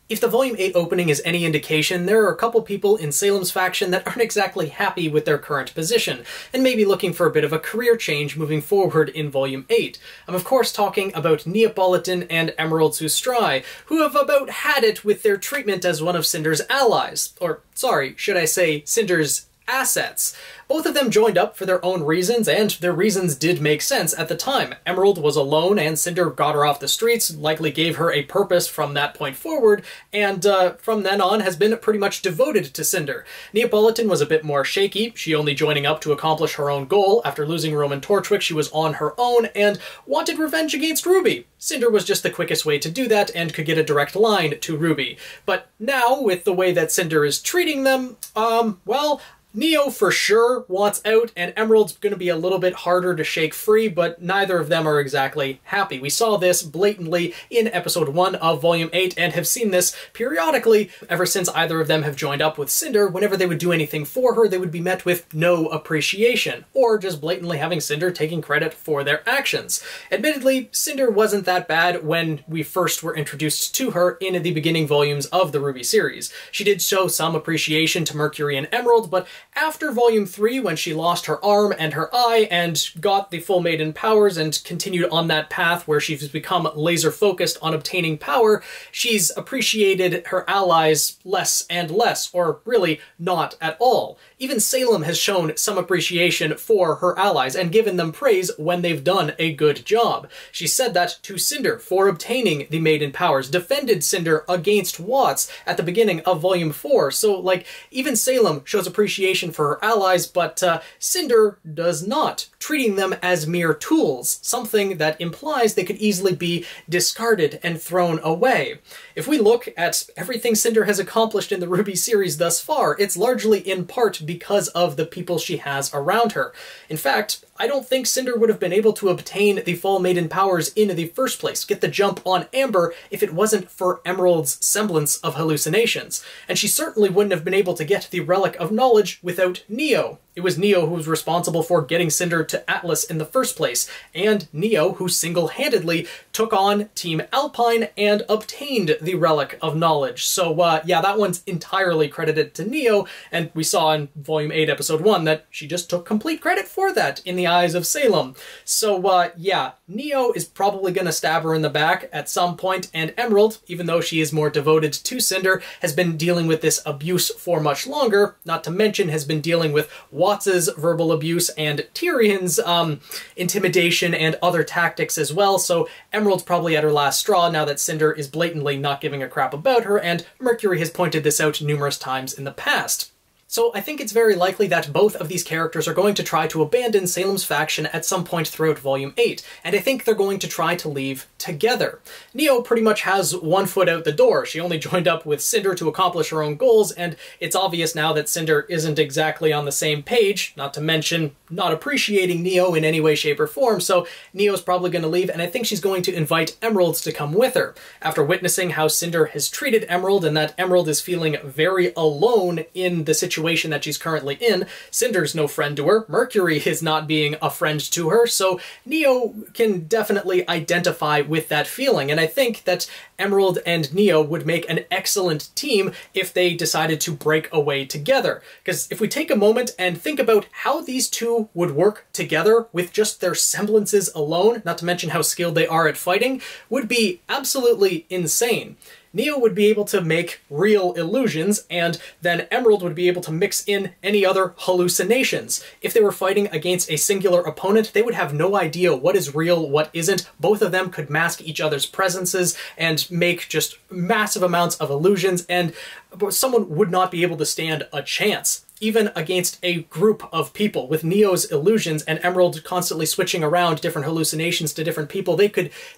If the Volume 8 opening is any indication, there are a couple people in Salem's faction that aren't exactly happy with their current position, and may be looking for a bit of a career change moving forward in Volume 8. I'm of course talking about Neapolitan and Emerald Sustrai, who have about had it with their treatment as one of Cinder's allies. Or, sorry, should I say Cinder's assets. Both of them joined up for their own reasons, and their reasons did make sense at the time. Emerald was alone, and Cinder got her off the streets, likely gave her a purpose from that point forward, and from then on has been pretty much devoted to Cinder. Neapolitan was a bit more shaky, she only joining up to accomplish her own goal. After losing Roman Torchwick, she was on her own, and wanted revenge against RWBY. Cinder was just the quickest way to do that, and could get a direct line to RWBY. But now, with the way that Cinder is treating them, well, Neo for sure wants out, and Emerald's going to be a little bit harder to shake free, but neither of them are exactly happy. We saw this blatantly in episode 1 of Volume 8, and have seen this periodically ever since either of them have joined up with Cinder. Whenever they would do anything for her, they would be met with no appreciation, or just blatantly having Cinder taking credit for their actions. Admittedly, Cinder wasn't that bad when we first were introduced to her in the beginning volumes of the RWBY series. She did show some appreciation to Mercury and Emerald, but after Volume 3, when she lost her arm and her eye and got the full maiden powers and continued on that path where she's become laser-focused on obtaining power, she's appreciated her allies less and less, or really not at all. Even Salem has shown some appreciation for her allies and given them praise when they've done a good job. She said that to Cinder for obtaining the maiden powers, defended Cinder against Watts at the beginning of Volume 4, so like, even Salem shows appreciation for her allies, but Cinder does not, treating them as mere tools, something that implies they could easily be discarded and thrown away. If we look at everything Cinder has accomplished in the RWBY series thus far, it's largely in part because of the people she has around her. In fact, I don't think Cinder would have been able to obtain the Fall Maiden powers in the first place, get the jump on Amber, if it wasn't for Emerald's semblance of hallucinations. And she certainly wouldn't have been able to get the Relic of Knowledge without Neo. It was Neo who was responsible for getting Cinder to Atlas in the first place, and Neo who single-handedly took on Team Alpine and obtained the Relic of Knowledge. So yeah, that one's entirely credited to Neo, and we saw in Volume 8, Episode 1 that she just took complete credit for that in the eyes of Salem. So yeah, Neo is probably gonna stab her in the back at some point, and Emerald, even though she is more devoted to Cinder, has been dealing with this abuse for much longer, not to mention has been dealing with Watts's verbal abuse and Tyrion's intimidation and other tactics as well, so Emerald's probably at her last straw now that Cinder is blatantly not giving a crap about her, and Mercury has pointed this out numerous times in the past. So I think it's very likely that both of these characters are going to try to abandon Salem's faction at some point throughout Volume 8, and I think they're going to try to leave together. Neo pretty much has one foot out the door. She only joined up with Cinder to accomplish her own goals, and it's obvious now that Cinder isn't exactly on the same page, not to mention not appreciating Neo in any way, shape, or form, so Neo's probably going to leave, and I think she's going to invite Emerald to come with her. After witnessing how Cinder has treated Emerald, and that Emerald is feeling very alone in the situation that she's currently in, Cinder's no friend to her, Mercury is not being a friend to her, so Neo can definitely identify with that feeling, and I think that Emerald and Neo would make an excellent team if they decided to break away together. Because if we take a moment and think about how these two would work together with just their semblances alone, not to mention how skilled they are at fighting, would be absolutely insane. Neo would be able to make real illusions, and then Emerald would be able to mix in any other hallucinations. If they were fighting against a singular opponent, they would have no idea what is real, what isn't. Both of them could mask each other's presences and make just massive amounts of illusions, and someone would not be able to stand a chance. Even against a group of people. With Neo's illusions and Emerald constantly switching around different hallucinations to different people, they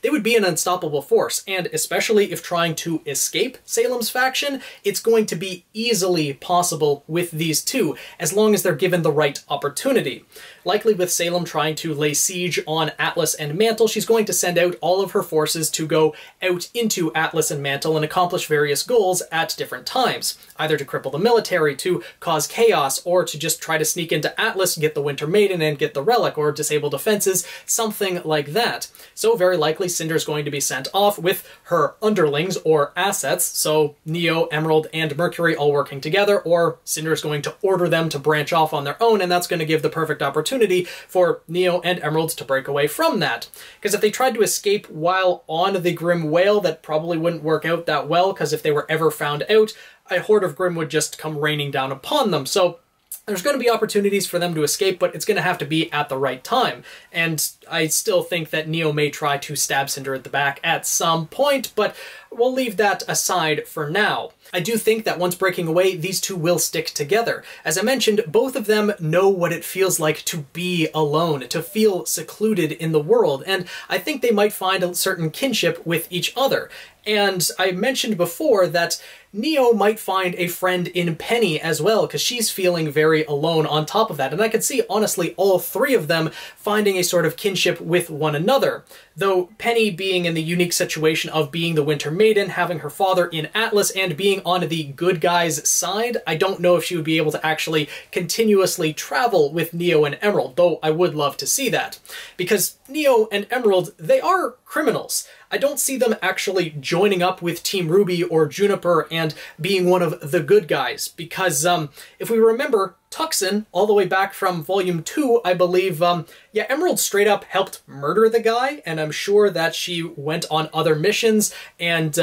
would be an unstoppable force, and especially if trying to escape Salem's faction, it's going to be easily possible with these two, as long as they're given the right opportunity. Likely with Salem trying to lay siege on Atlas and Mantle, she's going to send out all of her forces to go out into Atlas and Mantle and accomplish various goals at different times, either to cripple the military, to cause chaos, chaos, or to just try to sneak into Atlas, get the Winter Maiden, and get the relic, or disable defenses, something like that. So very likely Cinder's going to be sent off with her underlings, or assets, so Neo, Emerald, and Mercury all working together, or Cinder's going to order them to branch off on their own, and that's going to give the perfect opportunity for Neo and Emerald to break away from that. Because if they tried to escape while on the Grim Whale, that probably wouldn't work out that well, because if they were ever found out, a horde of Grim would just come raining down upon them. So there's going to be opportunities for them to escape, but it's going to have to be at the right time. And I still think that Neo may try to stab Cinder at the back at some point, but we'll leave that aside for now. I do think that once breaking away, these two will stick together. As I mentioned, both of them know what it feels like to be alone, to feel secluded in the world, and I think they might find a certain kinship with each other. And I mentioned before that Neo might find a friend in Penny as well, because she's feeling very alone on top of that. And I could see, honestly, all three of them finding a sort of kinship with one another. Though Penny being in the unique situation of being the Winter Maiden, having her father in Atlas, and being on the good guys' side, I don't know if she would be able to actually continuously travel with Neo and Emerald, though I would love to see that. Because Neo and Emerald, they are criminals. I don't see them actually joining up with Team RWBY or Juniper and being one of the good guys, because if we remember, Tuxin, all the way back from Volume 2, I believe, yeah, Emerald straight up helped murder the guy, and I'm sure that she went on other missions and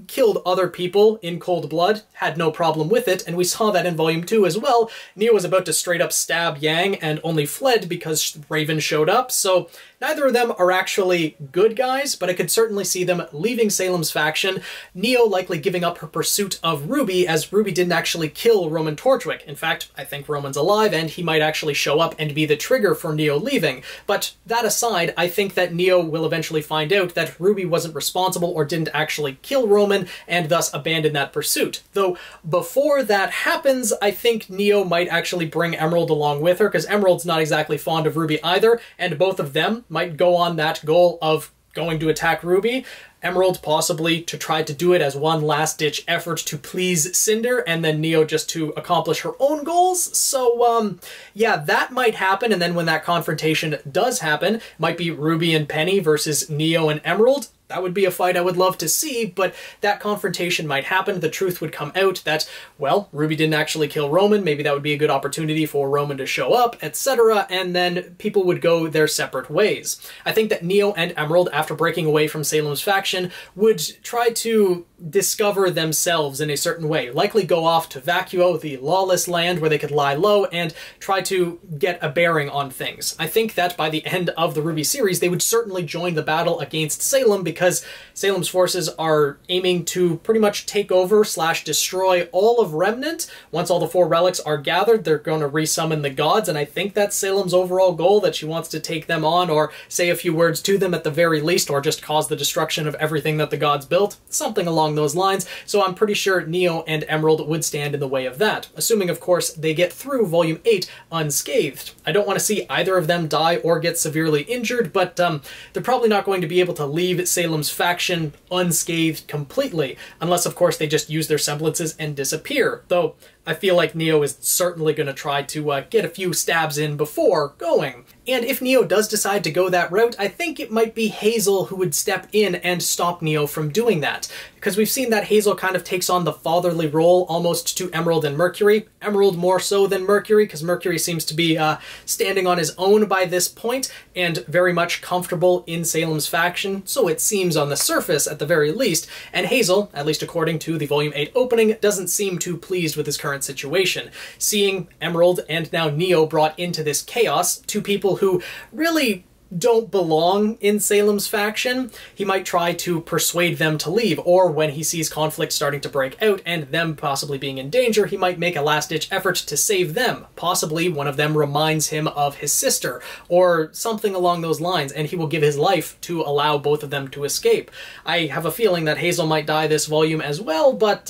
killed other people in cold blood, had no problem with it, and we saw that in Volume 2 as well. Neo was about to straight up stab Yang and only fled because Raven showed up, so neither of them are actually good guys, but I could certainly see them leaving Salem's faction, Neo likely giving up her pursuit of RWBY, as RWBY didn't actually kill Roman Torchwick. In fact, I think Roman's alive, and he might actually show up and be the trigger for Neo leaving. But that aside, I think that Neo will eventually find out that RWBY wasn't responsible or didn't actually kill Roman, and thus abandon that pursuit. Though before that happens, I think Neo might actually bring Emerald along with her, because Emerald's not exactly fond of RWBY either, and both of them might go on that goal of going to attack RWBY. Emerald possibly to try to do it as one last-ditch effort to please Cinder, and then Neo just to accomplish her own goals. So, yeah, that might happen, and then when that confrontation does happen, it might be RWBY and Penny versus Neo and Emerald. That would be a fight I would love to see, but that confrontation might happen. The truth would come out that, well, RWBY didn't actually kill Roman. Maybe that would be a good opportunity for Roman to show up, etc., and then people would go their separate ways. I think that Neo and Emerald, after breaking away from Salem's faction, would try to discover themselves in a certain way. Likely go off to Vacuo, the lawless land where they could lie low, and try to get a bearing on things. I think that by the end of the RWBY series, they would certainly join the battle against Salem, because Salem's forces are aiming to pretty much take over / destroy all of Remnant. Once all the 4 relics are gathered, they're going to resummon the gods, and I think that's Salem's overall goal, that she wants to take them on, or say a few words to them at the very least, or just cause the destruction of everything that the gods built. Something along those lines, so I'm pretty sure Neo and Emerald would stand in the way of that, assuming, of course, they get through Volume 8 unscathed. I don't want to see either of them die or get severely injured, but they're probably not going to be able to leave Salem's faction unscathed completely, unless, of course, they just use their semblances and disappear, though I feel like Neo is certainly going to try to get a few stabs in before going. And if Neo does decide to go that route, I think it might be Hazel who would step in and stop Neo from doing that. Because we've seen that Hazel kind of takes on the fatherly role almost to Emerald and Mercury. Emerald more so than Mercury, because Mercury seems to be standing on his own by this point, and very much comfortable in Salem's faction, so it seems on the surface at the very least. And Hazel, at least according to the Volume 8 opening, doesn't seem too pleased with his current situation. Seeing Emerald and now Neo brought into this chaos, two people who really don't belong in Salem's faction, he might try to persuade them to leave, or when he sees conflict starting to break out and them possibly being in danger, he might make a last-ditch effort to save them. Possibly one of them reminds him of his sister, or something along those lines, and he will give his life to allow both of them to escape. I have a feeling that Hazel might die this volume as well, but,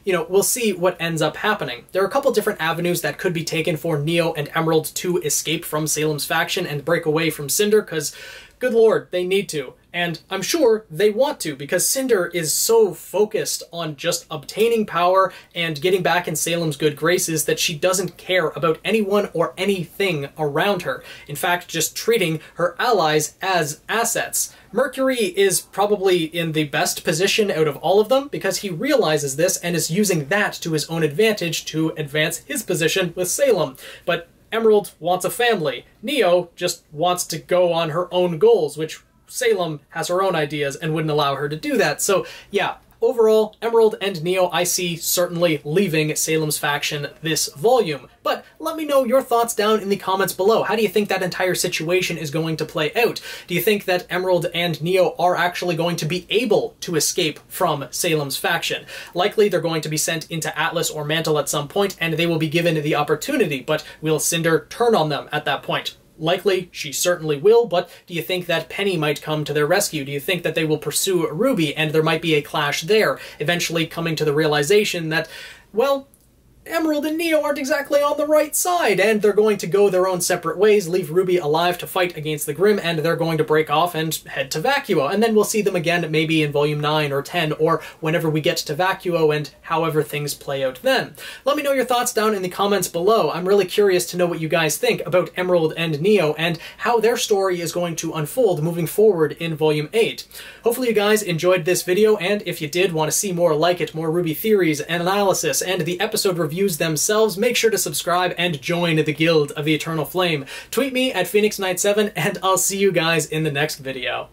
you know, we'll see what ends up happening. There are a couple different avenues that could be taken for Neo and Emerald to escape from Salem's faction and break away from Cinder, because, good lord, they need to. And I'm sure they want to, because Cinder is so focused on just obtaining power and getting back in Salem's good graces that she doesn't care about anyone or anything around her. In fact, just treating her allies as assets. Mercury is probably in the best position out of all of them because he realizes this and is using that to his own advantage to advance his position with Salem. But Emerald wants a family. Neo just wants to go on her own goals, which Salem has her own ideas and wouldn't allow her to do that. So yeah, overall, Emerald and Neo I see certainly leaving Salem's faction this volume. But let me know your thoughts down in the comments below. How do you think that entire situation is going to play out? Do you think that Emerald and Neo are actually going to be able to escape from Salem's faction? Likely they're going to be sent into Atlas or Mantle at some point, and they will be given the opportunity, but will Cinder turn on them at that point? Likely, she certainly will, but do you think that Penny might come to their rescue? Do you think that they will pursue RWBY and there might be a clash there, eventually coming to the realization that, well, Emerald and Neo aren't exactly on the right side, and they're going to go their own separate ways, leave RWBY alive to fight against the Grimm, and they're going to break off and head to Vacuo. And then we'll see them again maybe in Volume 9 or 10, or whenever we get to Vacuo, and however things play out then. Let me know your thoughts down in the comments below. I'm really curious to know what you guys think about Emerald and Neo, and how their story is going to unfold moving forward in Volume 8. Hopefully you guys enjoyed this video, and if you did want to see more like it, more RWBY theories and analysis, and the episode reviews themselves, make sure to subscribe and join the Guild of the Eternal Flame. Tweet me at PhoenixKnight7, and I'll see you guys in the next video.